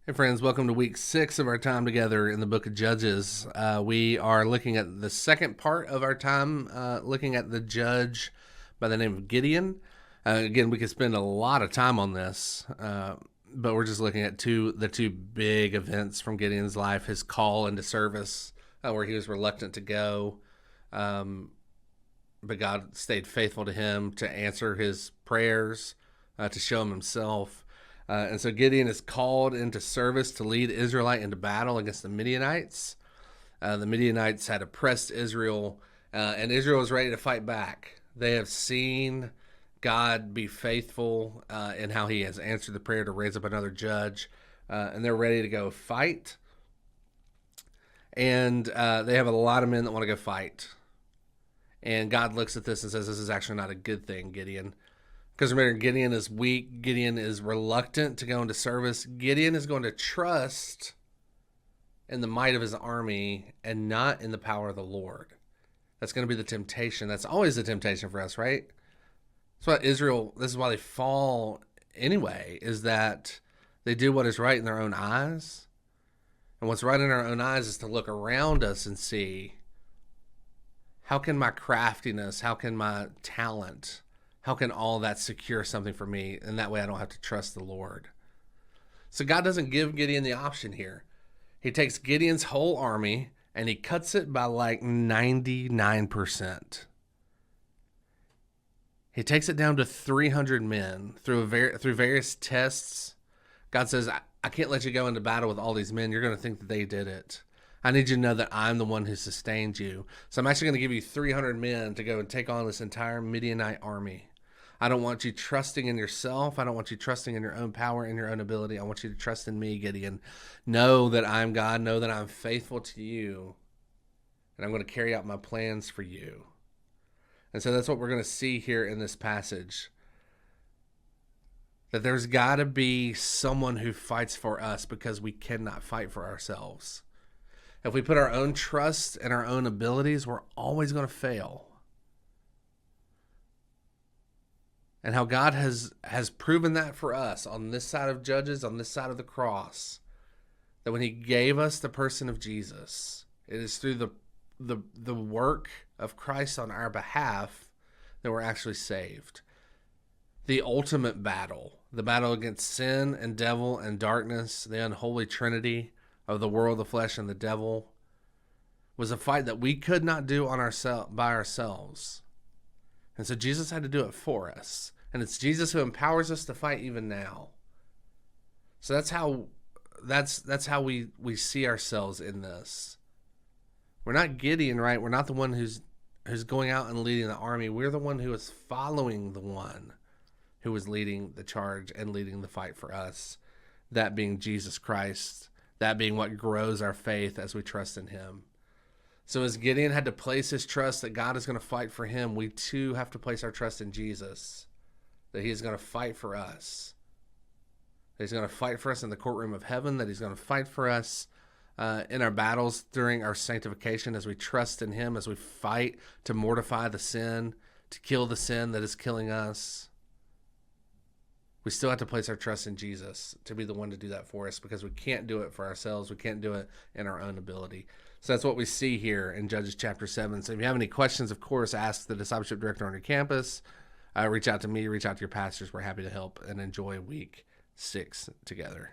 Hey friends, welcome to week 6 of our time together in the book of Judges. We are looking at the second part of our time, looking at the judge by the name of Gideon. Again, we could spend a lot of time on this, but we're just looking at the two big events from Gideon's life: his call into service, where he was reluctant to go, but God stayed faithful to him to answer his prayers, to show him himself. And so Gideon is called into service to lead Israelite into battle against the Midianites. The Midianites had oppressed Israel, and Israel was ready to fight back. They have seen God be faithful in how he has answered the prayer to raise up another judge, and they're ready to go fight. And they have a lot of men that want to go fight. And God looks at this and says, this is actually not a good thing, Gideon. Because remember, Gideon is weak. Gideon is reluctant to go into service. Gideon is going to trust in the might of his army and not in the power of the Lord. That's going to be the temptation. That's always the temptation for us, right? That's why this is why they fall anyway, is that they do what is right in their own eyes. And what's right in our own eyes is to look around us and see, how can my craftiness, how can my talent, how can all that secure something for me? And that way I don't have to trust the Lord. So God doesn't give Gideon the option here. He takes Gideon's whole army and he cuts it by like 99%. He takes it down to 300 men through various tests. God says, I can't let you go into battle with all these men. You're going to think that they did it. I need you to know that I'm the one who sustained you. So I'm actually going to give you 300 men to go and take on this entire Midianite army. I don't want you trusting in yourself. I don't want you trusting in your own power and your own ability. I want you to trust in me, Gideon. Know that I'm God. Know that I'm faithful to you. And I'm going to carry out my plans for you. And so that's what we're going to see here in this passage. That there's got to be someone who fights for us because we cannot fight for ourselves. If we put our own trust in our own abilities, we're always going to fail. And how God has proven that for us on this side of Judges, on this side of the cross, that when he gave us the person of Jesus, it is through the work of Christ on our behalf that we're actually saved. The ultimate battle, the battle against sin and devil and darkness, the unholy trinity of the world, the flesh, and the devil, was a fight that we could not do by ourselves. And so Jesus had to do it for us. And it's Jesus who empowers us to fight even now. So that's how we see ourselves in this. We're not Gideon, right? We're not the one who's going out and leading the army. We're the one who is following the one who is leading the charge and leading the fight for us. That being Jesus Christ. That being what grows our faith as we trust in him. So as Gideon had to place his trust that God is going to fight for him, we too have to place our trust in Jesus, that he is going to fight for us, that he's going to fight for us in the courtroom of heaven, that he's going to fight for us in our battles during our sanctification as we trust in him, as we fight to mortify the sin, to kill the sin that is killing us. We still have to place our trust in Jesus to be the one to do that for us, because we can't do it for ourselves. We can't do it in our own ability. So that's what we see here in Judges chapter 7. So if you have any questions, of course, ask the discipleship director on your campus. Reach out to me, reach out to your pastors. We're happy to help, and enjoy week 6 together.